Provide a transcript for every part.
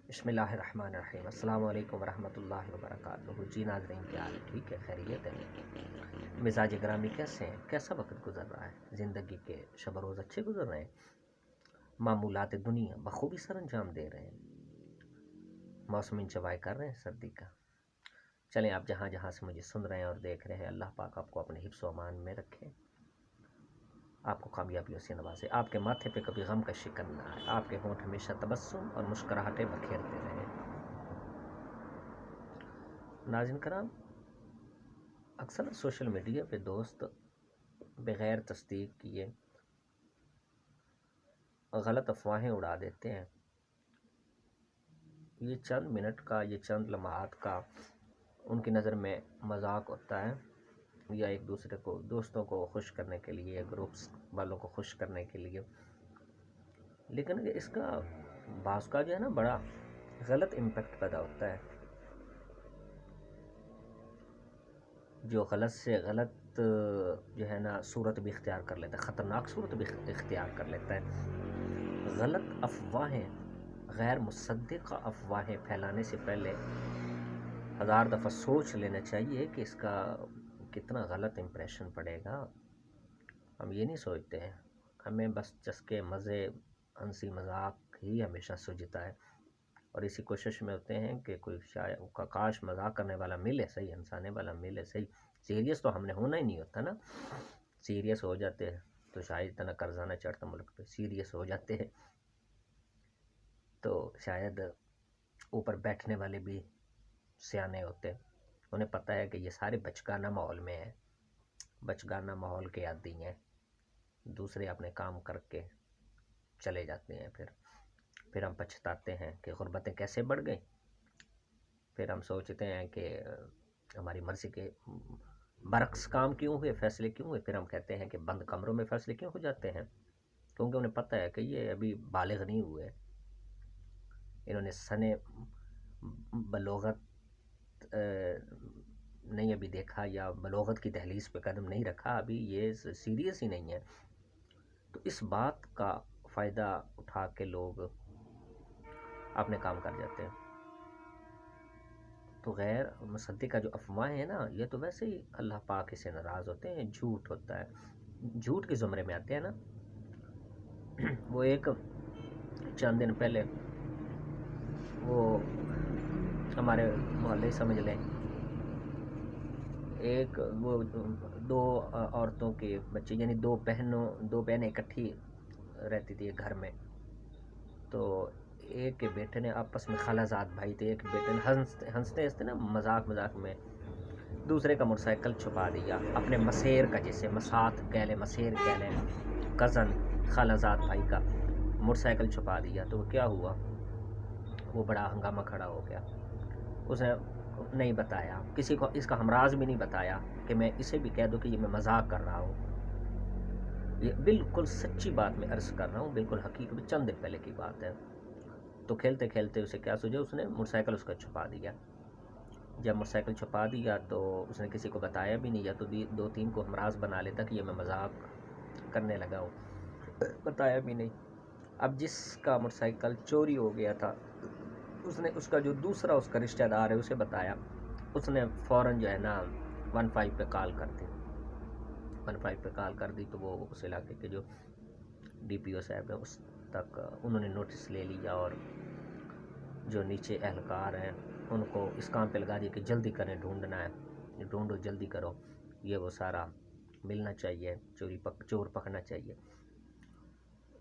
بسم اللہ الرحمن الرحیم۔ السلام علیکم ورحمۃ اللہ وبرکاتہ۔ جی ناظرین، کیا حال ہے؟ ٹھیک ہے، خیریت ہے؟ مزاج گرامی کیسے ہیں؟ کیسا وقت گزر رہا ہے؟ زندگی کے شب و روز اچھے گزر رہے ہیں؟ معمولات دنیا بخوبی سر انجام دے رہے ہیں؟ موسم انجوائے کر رہے ہیں سردی کا؟ چلیں، آپ جہاں جہاں سے مجھے سن رہے ہیں اور دیکھ رہے ہیں، اللہ پاک آپ کو اپنے حفظ و امان میں رکھے، آپ کو کامیابیوں سے نوازے، آپ کے ماتھے پہ کبھی غم کا شکن نہ آئے، آپ کے ہونٹ ہمیشہ تبسم اور مسکراہٹیں بکھیرتے رہیں۔ ناظرین کرام، اکثر سوشل میڈیا پہ دوست بغیر تصدیق کیے غلط افواہیں اڑا دیتے ہیں۔ یہ چند منٹ کا، یہ چند لمحات کا ان کی نظر میں مذاق ہوتا ہے، یا ایک دوسرے کو، دوستوں کو خوش کرنے کے لیے، گروپس والوں کو خوش کرنے کے لیے، لیکن اس کا بعض کا جو ہے نا بڑا غلط امپیکٹ پیدا ہوتا ہے۔ جو غلط سے غلط جو ہے نا صورت بھی اختیار کر لیتا ہے، خطرناک صورت بھی اختیار کر لیتا ہے۔ غلط افواہیں، غیر مصدقہ افواہیں پھیلانے سے پہلے ہزار دفعہ سوچ لینا چاہیے کہ اس کا کتنا غلط امپریشن پڑے گا۔ ہم یہ نہیں سوچتے ہیں، ہمیں بس چسکے، مزے، ہنسی مذاق ہی ہمیشہ سوجتا ہے، اور اسی کوشش میں ہوتے ہیں کہ کوئی شاید کاش مذاق کرنے والا ملے صحیح، ہنسانے والا ملے صحیح۔ سیریس تو ہم نے ہونا ہی نہیں ہوتا نا، سیریس ہو جاتے ہیں تو شاید اتنا قرضہ نہ چڑھتا ملک پہ، سیریس ہو جاتے ہیں تو شاید اوپر بیٹھنے والے بھی سیانے ہوتے، انہیں پتہ ہے کہ یہ سارے بچگانہ ماحول میں ہیں، بچگانہ ماحول کے عادی ہیں، دوسرے اپنے کام کر کے چلے جاتے ہیں، پھر ہم پچھتاتے ہیں کہ غربتیں کیسے بڑھ گئیں، پھر ہم سوچتے ہیں کہ ہماری مرضی کے برعکس کام کیوں ہوئے، فیصلے کیوں ہوئے، پھر ہم کہتے ہیں کہ بند کمروں میں فیصلے کیوں ہو جاتے ہیں، کیونکہ انہیں پتہ ہے کہ یہ ابھی بالغ نہیں ہوئے، انہوں نے سنے بلوغت نہیں ابھی دیکھا، یا بلوغت کی دہلیز پہ قدم نہیں رکھا، ابھی یہ سیریس ہی نہیں ہے۔ تو اس بات کا فائدہ اٹھا کے لوگ اپنے کام کر جاتے ہیں۔ تو غیر مصدقہ جو افواہیں ہیں نا، یہ تو ویسے ہی اللہ پاک سے ناراض ہوتے ہیں، جھوٹ ہوتا ہے، جھوٹ کے زمرے میں آتے ہیں نا۔ وہ ایک چند دن پہلے وہ ہمارے محلے سمجھ لیں، ایک وہ دو عورتوں کے بچے، یعنی دو بہنیں اکٹھی رہتی تھی ایک گھر میں، تو ایک کے بیٹے نے آپس میں، خالہ زاد بھائی تھے، ایک بیٹے نے ہنستے ہنستے نا مذاق میں دوسرے کا موٹر سائیکل چھپا دیا، اپنے مسیر کا، جسے مسات کہہ لیں، مسیر کہہ لیں، کزن خالہ زاد بھائی کا موٹر سائیکل چھپا دیا۔ تو کیا ہوا، وہ بڑا ہنگامہ کھڑا ہو گیا، اس نے نہیں بتایا کسی کو، اس کا ہمراز بھی نہیں بتایا کہ میں اسے بھی کہہ دوں کہ یہ میں مذاق کر رہا ہوں۔ یہ بالکل سچی بات میں عرض کر رہا ہوں، بالکل حقیقت، چند دن پہلے کی بات ہے۔ تو کھیلتے کھیلتے اسے کیا سوچا، اس نے موٹر سائیکل اس کا چھپا دیا۔ جب موٹر سائیکل چھپا دیا تو اس نے کسی کو بتایا بھی نہیں، یا تو دو تین کو ہمراز بنا لیتا کہ یہ میں مذاق کرنے لگا ہوں، بتایا بھی نہیں۔ اب جس کا موٹر سائیکل چوری ہو گیا تھا، اس نے اس کا جو دوسرا اس کا رشتہ دار ہے اسے بتایا، اس نے فوراً جو ہے نا 15 پہ کال کر دی، 15 پہ کال کر دی، تو وہ اس علاقے کے جو ڈی پی او صاحب ہیں اس تک انہوں نے نوٹس لے لیا، اور جو نیچے اہلکار ہیں ان کو اس کام پہ لگا دیا کہ جلدی کریں، ڈھونڈنا ہے، ڈھونڈو، جلدی کرو، یہ وہ سارا ملنا چاہیے، چور پکڑنا چاہیے۔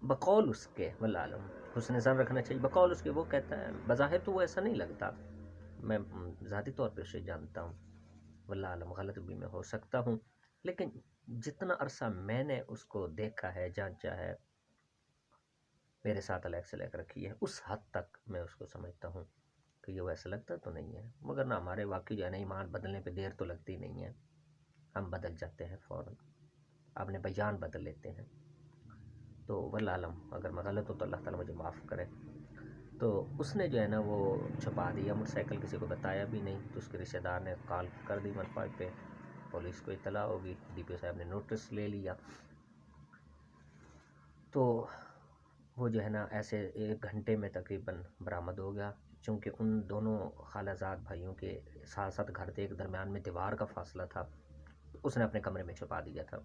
بقول اس کے، واللہ عالم، حسن ظن رکھنا چاہیے، بقول اس کے وہ کہتا ہے، بظاہر تو وہ ایسا نہیں لگتا، میں ذاتی طور پہ اسے جانتا ہوں، واللہ عالم غلط بھی میں ہو سکتا ہوں، لیکن جتنا عرصہ میں نے اس کو دیکھا ہے، جانچا ہے، میرے ساتھ الیک سلیک رکھی ہے، اس حد تک میں اس کو سمجھتا ہوں کہ یہ ویسا لگتا تو نہیں ہے، مگر نہ ہمارے واقعی جو ہے نا ایمان بدلنے پہ دیر تو لگتی نہیں ہے، ہم بدل جاتے ہیں فوراً، اپنے بیان بدل لیتے ہیں۔ تو واللہ عالم، اگر میں غلط ہوں تو اللہ تعالیٰ مجھے معاف کرے۔ تو اس نے جو ہے نا وہ چھپا دیا موٹر سائیکل، کسی کو بتایا بھی نہیں، تو اس کے رشتہ دار نے کال کر دی 15 پہ، پولیس کو اطلاع ہوگی، ڈی پی او صاحب نے نوٹس لے لیا۔ تو وہ جو ہے نا ایسے 1 گھنٹے میں تقریباً برآمد ہو گیا، چونکہ ان دونوں خالہ زاد بھائیوں کے ساتھ ساتھ گھر تھے، ایک درمیان میں دیوار کا فاصلہ تھا، اس نے اپنے کمرے میں چھپا دیا تھا۔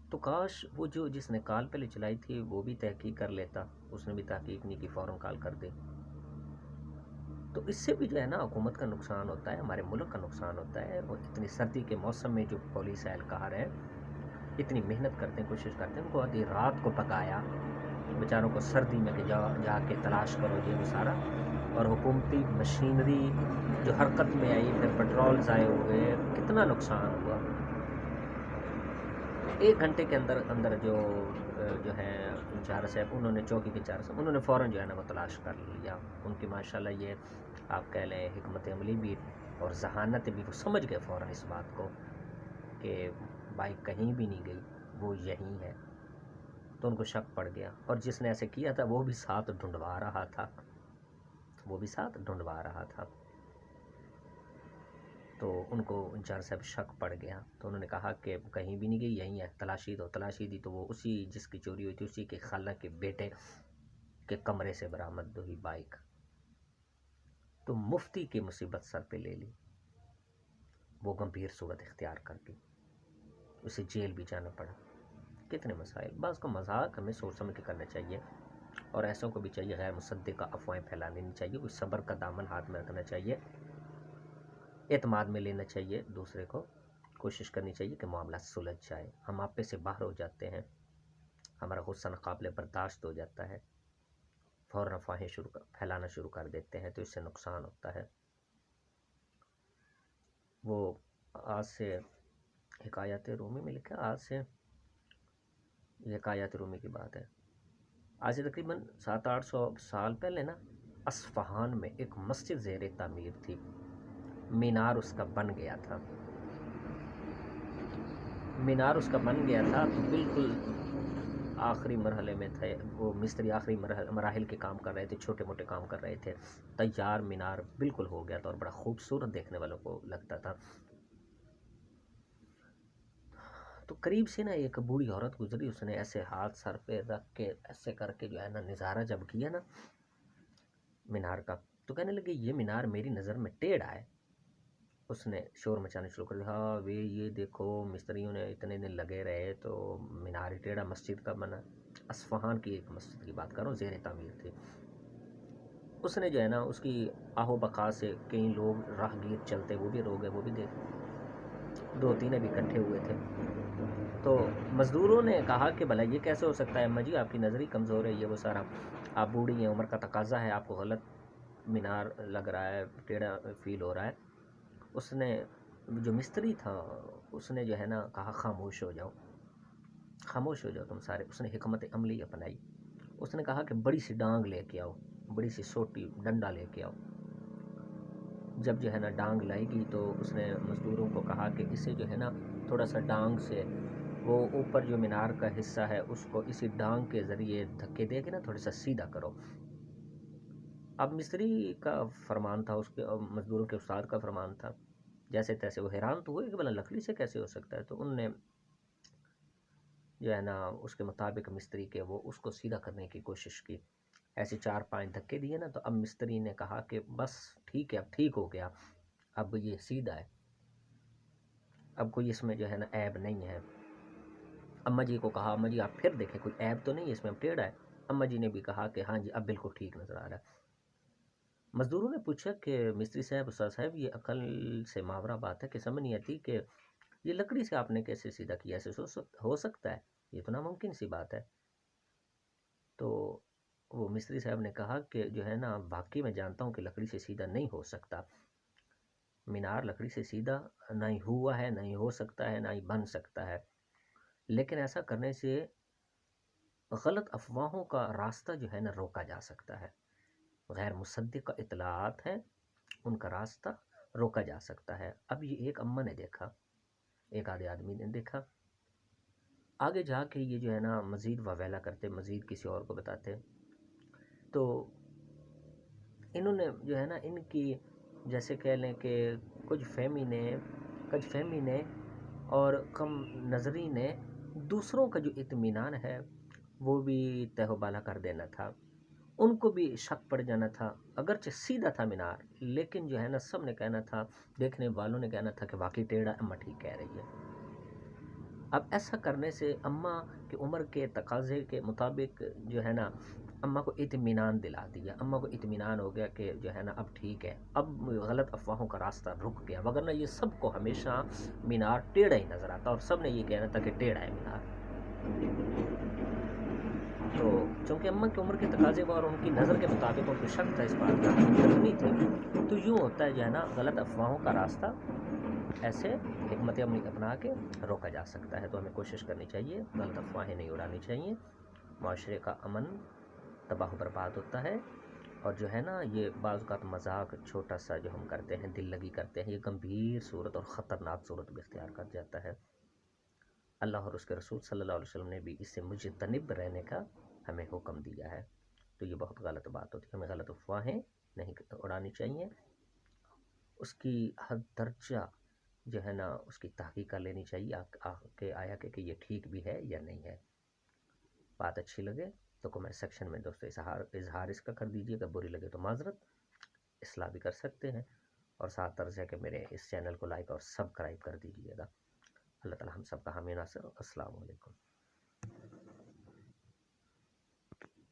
تو کاش وہ جس نے کال پہلے چلائی تھی وہ بھی تحقیق کر لیتا، اس نے بھی تحقیق نہیں کی، فوراً کال کر دی۔ تو اس سے بھی جو ہے نا حکومت کا نقصان ہوتا ہے، ہمارے ملک کا نقصان ہوتا ہے، اور اتنی سردی کے موسم میں جو پولیس اہلکار ہیں اتنی محنت کرتے ہیں، کوشش کرتے ہیں، ان کو آدھی رات کو پکایا بیچاروں کو سردی میں کہ جا کے تلاش کرو یہ وہ سارا، اور حکومتی مشینری جو حرکت میں آئی، پھر پٹرول ضائع ہوئے، کتنا نقصان ہوا۔ 1 گھنٹے کے اندر اندر جو ہے انچارج صاحب، انہوں نے چوکی کے انچارج صاحب، انہوں نے فوراً جو ہے نا وہ تلاش کر لیا۔ ان کی ماشاءاللہ یہ آپ کہہ لیں حکمت عملی بھی اور ذہانت بھی، وہ سمجھ گئے فوراً اس بات کو کہ بائک کہیں بھی نہیں گئی، وہ یہیں ہے۔ تو ان کو شک پڑ گیا، اور جس نے ایسے کیا تھا وہ بھی ساتھ ڈھونڈوا رہا تھا، تو ان کو انچارج صاحب شک پڑ گیا، تو انہوں نے کہا کہ کہیں بھی نہیں گئی، یہیں ہے، تلاشی دی، تو وہ اسی جس کی چوری ہوئی تھی اسی کے خالہ کے بیٹے کے کمرے سے برآمد ہوئی بائک۔ تو مفتی کی مصیبت سر پہ لے لی، وہ گمبھیر صورت اختیار کر لی، اسے جیل بھی جانا پڑا۔ کتنے مسائل، بعض کو مذاق ہمیں سوچ سمجھ کے کرنا چاہیے، اور ایسوں کو بھی چاہیے غیر مصدق کا افواہیں پھیلانے نہیں چاہیے، کوئی صبر کا دامن ہاتھ میں رکھنا چاہیے، اعتماد میں لینا چاہیے دوسرے کو، کوشش کرنی چاہیے کہ معاملہ سلجھ جائے۔ ہم آپے سے باہر ہو جاتے ہیں، ہمارا غصہ ناقابل برداشت ہو جاتا ہے، فوراً افواہیں پھیلانا شروع کر دیتے ہیں، تو اس سے نقصان ہوتا ہے۔ وہ آج سے حکایت رومی میں لکھا، آج سے یہ حکایت رومی کی بات ہے، آج سے تقریباً 700-800 سال پہلے نا اصفہان میں ایک مسجد زیر تعمیر تھی، مینار اس کا بن گیا تھا، تو بالکل آخری مرحلے میں تھے وہ مستری، آخری مراحل کے کام کر رہے تھے، چھوٹے موٹے کام کر رہے تھے، تیار مینار بالکل ہو گیا تھا، اور بڑا خوبصورت دیکھنے والوں کو لگتا تھا۔ تو قریب سے نا ایک بوڑھی عورت گزری، اس نے ایسے ہاتھ سر پہ رکھ کے ایسے کر کے جو ہے نا نظارہ جب کیا نا مینار کا، تو کہنے لگے یہ مینار میری نظر میں ٹیڑھا ہے۔ اس نے شور مچانے شروع کر دیا، ہاں وے یہ دیکھو مستریوں نے اتنے دن لگے رہے تو مینار ٹیڑھا مسجد کا بنا۔ اصفہان کی ایک مسجد کی بات کر رہا ہوں، زیر تعمیر تھی۔ اس نے جو ہے نا اس کی آہو بقا سے کئی لوگ راہگیر چلتے وہ بھی رو گئے، وہ بھی دیکھ 2-3 ابھی اکٹھے ہوئے تھے، تو مزدوروں نے کہا کہ بھلا یہ کیسے ہو سکتا ہے، اماں جی آپ کی نظر ہی کمزور ہے، یہ وہ سارا، آپ بوڑھی ہیں، عمر کا تقاضا ہے، آپ کو غلط مینار لگ رہا ہے، ٹیڑھا فیل ہو رہا ہے۔ اس نے جو مستری تھا اس نے جو ہے نا کہا خاموش ہو جاؤ تم سارے۔ اس نے حکمت عملی اپنائی، اس نے کہا کہ بڑی سی ڈانگ لے کے آؤ، بڑی سی سوٹی ڈنڈا لے کے آؤ۔ جب جو ہے نا ڈانگ لائے گی تو اس نے مزدوروں کو کہا کہ اسے جو ہے نا تھوڑا سا ڈانگ سے وہ اوپر جو مینار کا حصہ ہے اس کو اسی ڈانگ کے ذریعے دھکے دے کے نا تھوڑا سا سیدھا کرو۔ اب مستری کا فرمان تھا، اس کے مزدوروں کے استاد کا فرمان تھا، جیسے تیسے وہ حیران تو ہوئے کہ بھلا لکڑی سے کیسے ہو سکتا ہے، تو ان نے جو ہے نا اس کے مطابق مستری کے وہ اس کو سیدھا کرنے کی کوشش کی، ایسے 4-5 دھکے دیے نا، تو اب مستری نے کہا کہ بس ٹھیک ہے، اب ٹھیک ہو گیا، اب یہ سیدھا ہے، اب کوئی اس میں جو ہے نا عیب نہیں ہے۔ اماں جی کو کہا، اماں جی آپ پھر دیکھیں کوئی عیب تو نہیں ہے اس میں، اب ٹیڑھا ہے۔ اماں جی نے بھی کہا کہ ہاں جی اب بالکل ٹھیک نظر آ رہا ہے۔ مزدوروں نے پوچھا کہ مستری صاحب، استاد صاحب، یہ عقل سے ماورا بات ہے کہ سمجھ نہیں آتی کہ یہ لکڑی سے آپ نے کیسے سیدھا کیا، ایسے ہو سکتا ہے، یہ تو ناممکن سی بات ہے۔ تو وہ مستری صاحب نے کہا کہ جو ہے نا واقعی میں جانتا ہوں کہ لکڑی سے سیدھا نہیں ہو سکتا، مینار لکڑی سے سیدھا نہ ہی ہوا ہے، نہ ہی ہو سکتا ہے، نہ ہی بن سکتا ہے، لیکن ایسا کرنے سے غلط افواہوں کا راستہ جو ہے نا روکا جا سکتا ہے، غیر مصدق اطلاعات ہیں ان کا راستہ روکا جا سکتا ہے۔ اب یہ ایک اماں نے دیکھا، ایک آدھے آدمی نے دیکھا، آگے جا کے یہ جو ہے نا مزید واویلا کرتے، مزید کسی اور کو بتاتے، تو انہوں نے جو ہے نا ان کی جیسے کہہ لیں کہ کچھ فہمی نے اور کم نظری نے دوسروں کا جو اطمینان ہے وہ بھی تہو بالا کر دینا تھا، ان کو بھی شک پڑ جانا تھا، اگرچہ سیدھا تھا مینار لیکن جو ہے نا سب نے کہنا تھا، دیکھنے والوں نے کہنا تھا کہ واقعی ٹیڑھا، اماں ٹھیک کہہ رہی ہے۔ اب ایسا کرنے سے اماں کی عمر کے تقاضے کے مطابق جو ہے نا اماں کو اطمینان دلا دیا، اماں کو اطمینان ہو گیا کہ جو ہے نا اب ٹھیک ہے، اب غلط افواہوں کا راستہ رک گیا، وگرنہ یہ سب کو ہمیشہ مینار ٹیڑھا ہی نظر آتا اور سب نے یہ کہنا تھا کہ ٹیڑھا ہے مینار۔ تو چونکہ اماں کی عمر کے تقاضے اور ان کی نظر کے مطابق ان کو شک تھا اس بات کا، کرنی تھی، تو یوں ہوتا ہے جو ہے نا غلط افواہوں کا راستہ ایسے حکمت عملی اپنا کے روکا جا سکتا ہے۔ تو ہمیں کوشش کرنی چاہیے، غلط افواہیں نہیں اڑانی چاہیے، معاشرے کا امن تباہ و برباد ہوتا ہے، اور جو ہے نا یہ بعض اوقات مذاق چھوٹا سا جو ہم کرتے ہیں، دل لگی کرتے ہیں، یہ گمبھیر صورت اور خطرناک صورت بھی اختیار کر جاتا ہے۔ اللہ اور اس کے رسول صلی اللہ علیہ وسلم نے بھی اس سے مجتنب رہنے کا ہمیں حکم دیا ہے، تو یہ بہت غلط بات ہوتی ہے، ہمیں غلط افواہیں نہیں اڑانی چاہیے، اس کی حد درجہ جو ہے نا اس کی تحقیق کر لینی چاہیے کہ آیا کہ یہ ٹھیک بھی ہے یا نہیں ہے۔ بات اچھی لگے تو کمنٹ سیکشن میں دوستو اظہار اس کا کر دیجیے گا، بری لگے تو معذرت، اصلاح بھی کر سکتے ہیں، اور ساتھ طرز ہے کہ میرے اس چینل کو لائک اور سبسکرائب کر دیجیے گا۔ اللہ تعالی ہم سب کا حامی ناصر۔ السلام علیکم۔